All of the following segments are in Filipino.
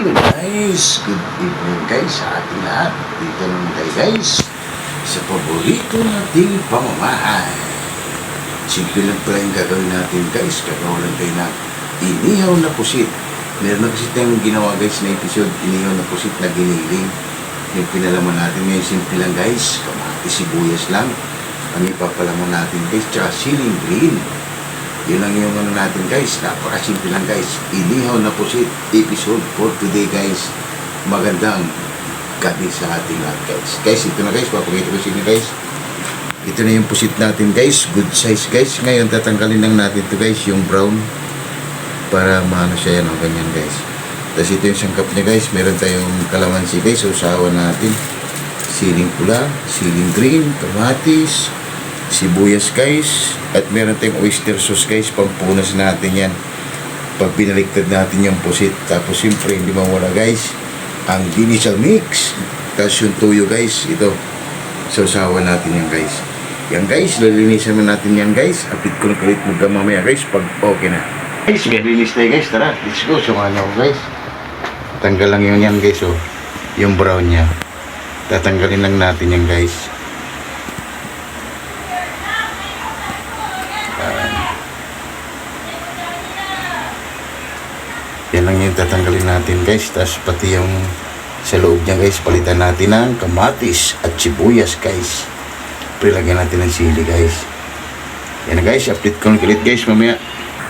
Hello guys, good evening guys sa ating lahat. Dito naman tayo guys sa paborito nating pamamahay. Simple lang pala yung gagawin natin guys. Gagawin lang tayo na inihaw na pusit. Meron na kasi tayong ginawa guys na episode, inihaw na pusit na giniling. Yung pinalaman natin ngayon, simple lang guys. Kamatis, sibuyas lang. Ang ipapalaman natin guys, tsaka siling green. Yun lang yung ano natin guys, napakasimple lang guys. Inihaw na pusit episode for today guys. Magandang gabi sa ating lahat guys. Guys, ito na guys, papakita ko sa inyo guys. Ito na yung pusit natin guys, good size guys. Ngayon tatanggalin lang natin ito guys, yung brown. Para maano siya yan, ganyan guys. Tapos ito yung sangkap niya guys, meron tayong kalamansi guys, usawan natin. Siling pula, siling green, kamatis, sibuyas guys, at meron tayong oyster sauce guys, pampunas natin yan pag binaliktad natin yung pusit. Tapos siyempre hindi mawala guys ang ginisa mix, tapos yung tuyo guys, ito sausawan natin yan guys. Yan guys, lalinisan natin yan guys. Update ko na kalit magkamamaya guys pag okay na guys. Maglinis tayo guys, tara, let's go. Sumana ako guys. Tanggal lang yun yan guys, oh, yung brown nya tatanggalin lang natin yan guys. Yan lang yung tatanggalin natin guys. Tapos pati yung sa loob niya guys, palitan natin ng kamatis at sibuyas guys. Prilagyan natin ng sili guys. Yan guys, update ko ulit guys mamaya.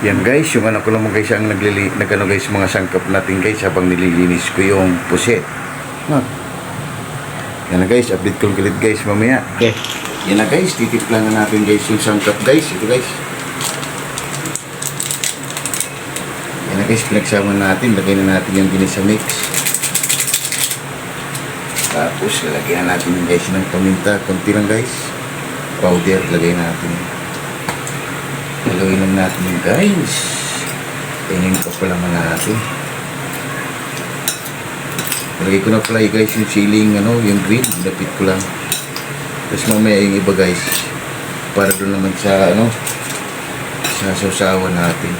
Yan guys, yung anak ko naman guys ang nagano guys, mga sangkap natin guys habang nililinis ko yung puset. Yan guys, update ko ulit guys mamaya. Okay. Yan na guys, titiplan na natin guys yung sangkap guys. Ito guys. Yan na guys, pinagsama natin. Lagay na natin yung ginisa mix. Tapos lalagyan na natin guys ng paminta. Kunti lang guys. Powder, lagay natin. Lagawin lang natin yung guys. Tingin ko pala natin. Lagay ko na pala guys yung siling yung green. Lapit ko lang. Tapos mamaya yung iba guys. Para doon naman sa sa sausawan natin.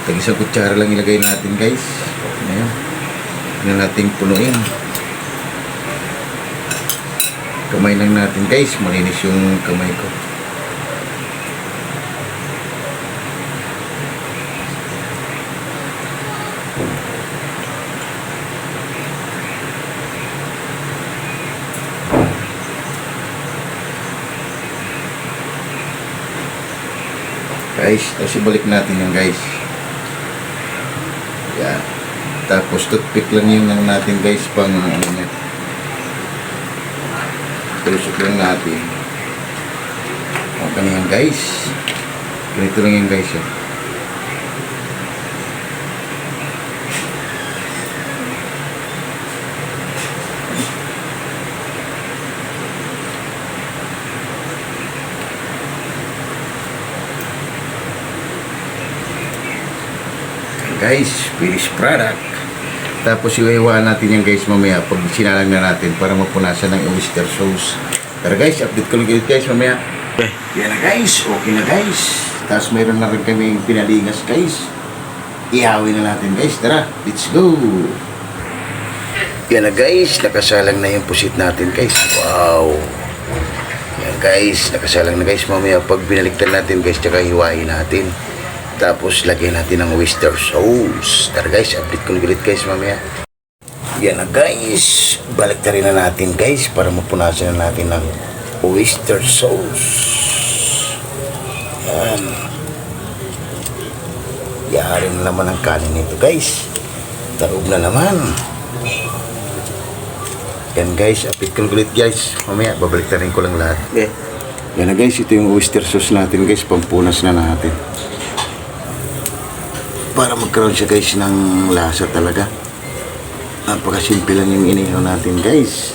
Tag isang kutsara lang ilagay natin guys. Ayan. Hindi na natin punuin. Kamay lang natin guys. Malinis yung kamay ko. Guys, tapos ibalik natin yung guys. Yan. Tapos toothpick lang yung natin guys pang niya. Tusok lang natin. O ganyan guys. Ganito lang yung guys. Guys, finished product. Tapos iwahiwaan natin yan guys mamaya pag sinalang na natin para mapunasan ng oyster sauce. Pero guys, update ko lang guys mamaya. Yan na guys, okay na guys. Tapos mayroon na rin kami pinalingas guys. Ihawin na natin guys, tara, let's go. Yan na guys, nakasalang na yung pusit natin guys. Wow. Yan guys, nakasalang na guys. Mamaya pag binaliktad natin guys, tsaka hiwain natin. Tapos lagyan natin ng oyster sauce. Tara guys, update ko ulit guys mamaya. Yan na guys, balik na rin na natin guys para mapunasan na natin ng oyster sauce. Yan. Yari na naman ang kanin nito guys. Taob na naman. Yan guys, update ko ulit guys mamaya, babalik na rin ko lang lahat. Yan na guys, ito yung oyster sauce natin guys, pampunas na natin. Para magkaroon siya guys ng lasa talaga. Napakasimple lang yung inihaw natin guys.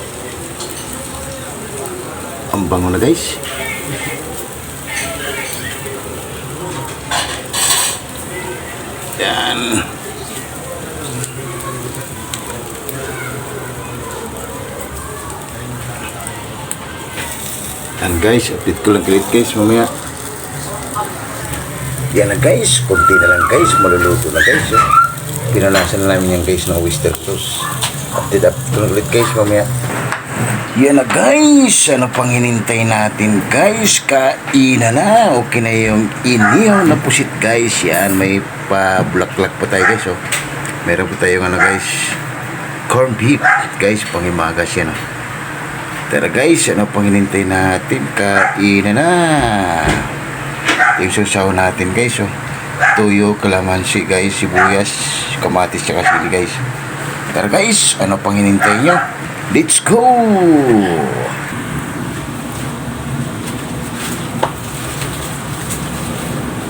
Ang bango na guys. Yan. Yan guys, update ko lang ulit guys mamaya. Yan na guys, konti na lang guys, maluluto na guys. pinalasan na namin yung guys ng oyster sauce. Update up ulit guys mamaya. Yan na guys, ano pang hinintay natin guys, kainan na. Okay na yung inihaw na pusit guys. Yan, may pa-black-black pa tayo guys. Oh. Meron pa tayong ano guys, corn beef guys, pangimagas yan. Oh. Tara guys, ano pang hinintay natin, kainan na. Yung susaw natin guys. Oh. Tuyo, kalamansi guys, sibuyas, kamatis, tsaka sili guys. Tara guys, ano pang hinintay nyo? Let's go!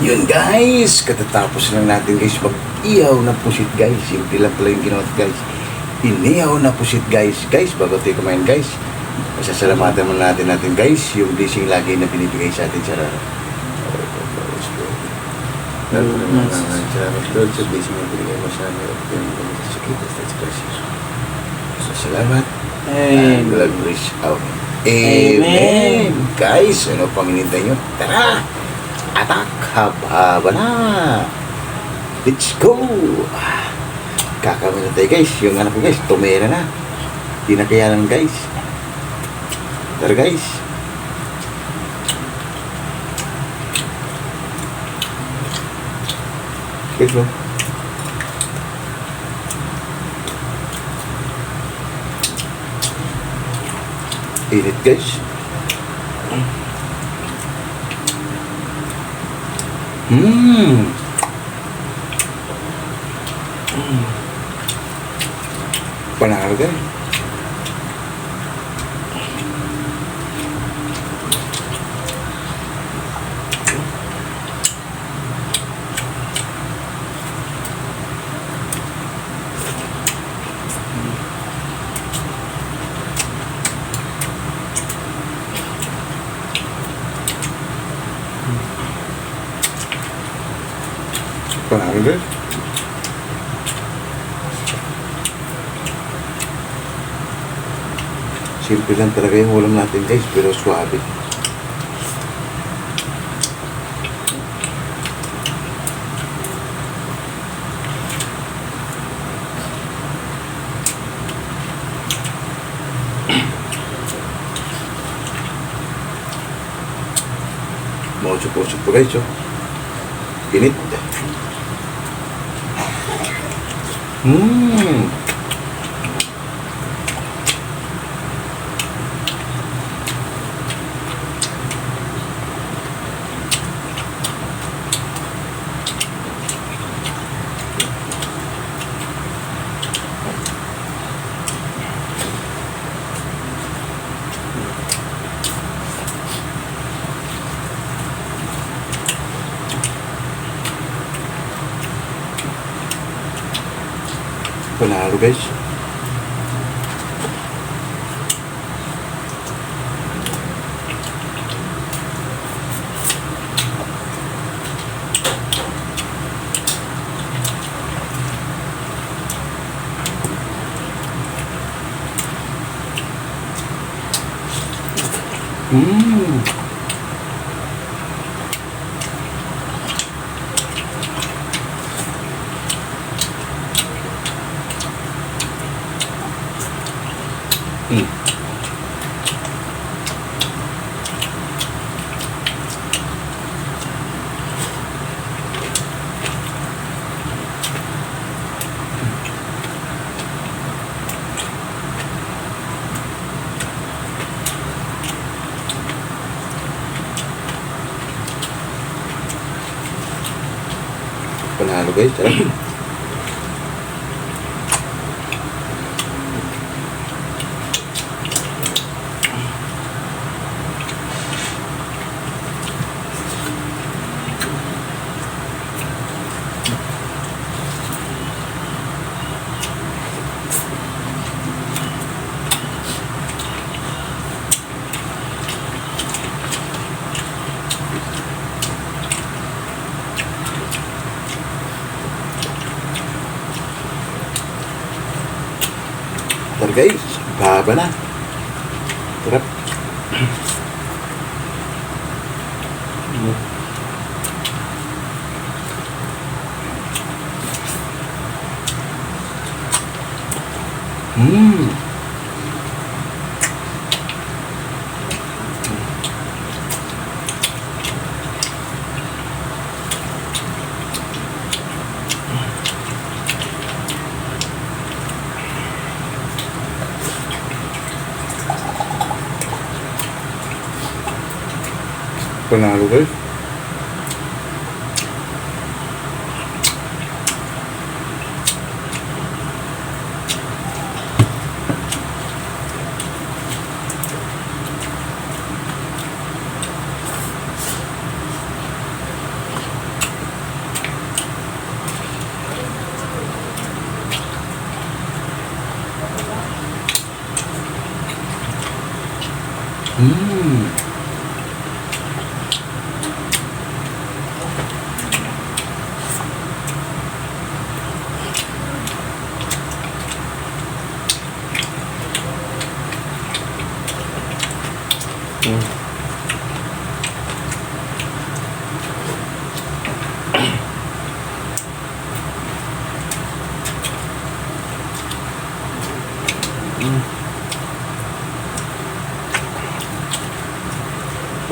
Yun guys, katatapos lang natin guys mag-ihaw na pusit guys. Simple lang pala yung ginawa guys. Inihaw na pusit guys. Guys, bago tayo kumain guys, pasasalamatan muna natin guys yung blessing lagi na binibigay sa atin sa araw. Salamat Lord sa blessing na binigay mo sa amin. Salamat. Amen. Blood reach out. Amen. Guys, ano pang hinintay nyo? Tara! Atak! Haba na! Let's go! Kakawin na tayo guys. Yung anak ko guys, tumera na. Di na kayanan guys. Tara guys. Guys mo. Init guys. Panalo guys. Panalo guys. Simple lang talaga yung ulam natin guys, pero suabe. Mausap-usap po guys, oh. Init. Panalo guys. Panalo guys, tara. Tara guys, baba na. Sarap. Hmm. Panalo guys. Hmm.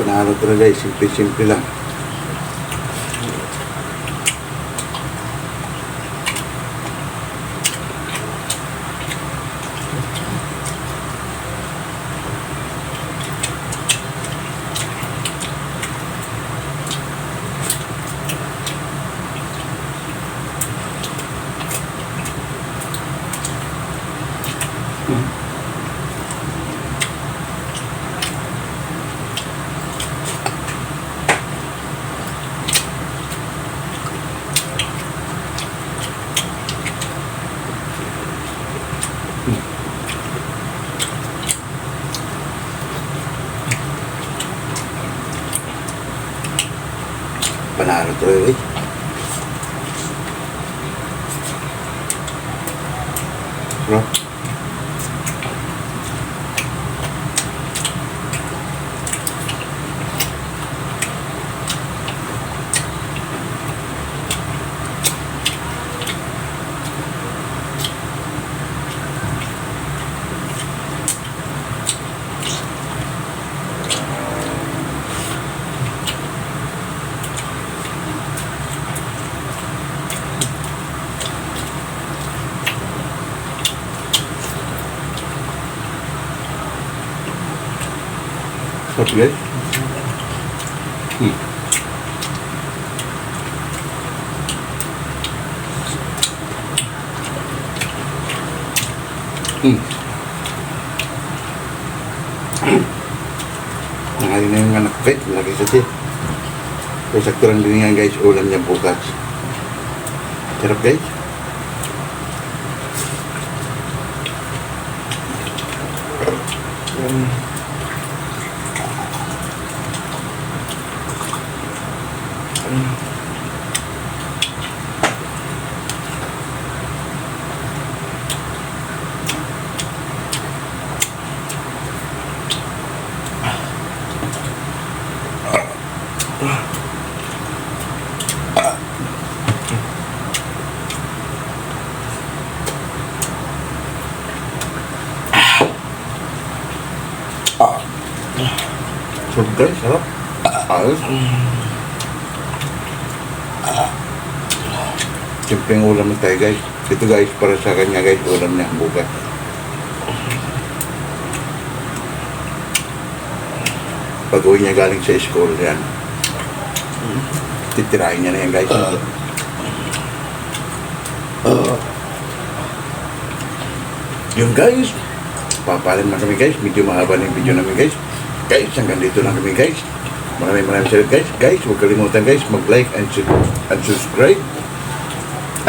Panalo talaga eh, simple-simple lang. Panalo talaga eh. Bro. Sarap guys. Nangali na yung anak ko lagi sa siya. Kaya sakto lang din yan guys, ulam niya bukas. Sarap guys. Sarap guys, sarap. Ayos. Siyempre yung ulam na tayo guys. Ito guys, para sa kanya guys, ulam niya bukas. Pag uwi niya galing sa school, yan. Titirahin niya na yan guys. Yun guys. Papalan na kami guys. Medyo mahaba na yung video namin guys. Guys, hanggang dito lang kami guys. Maraming salamat guys. Guys, huwag kalimutan guys, mag-like and subscribe.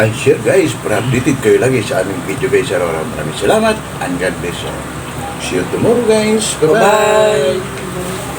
And share guys, para updated kayo lagi sa aming video guys. Maraming salamat and God bless you. See you tomorrow guys. Bye-bye.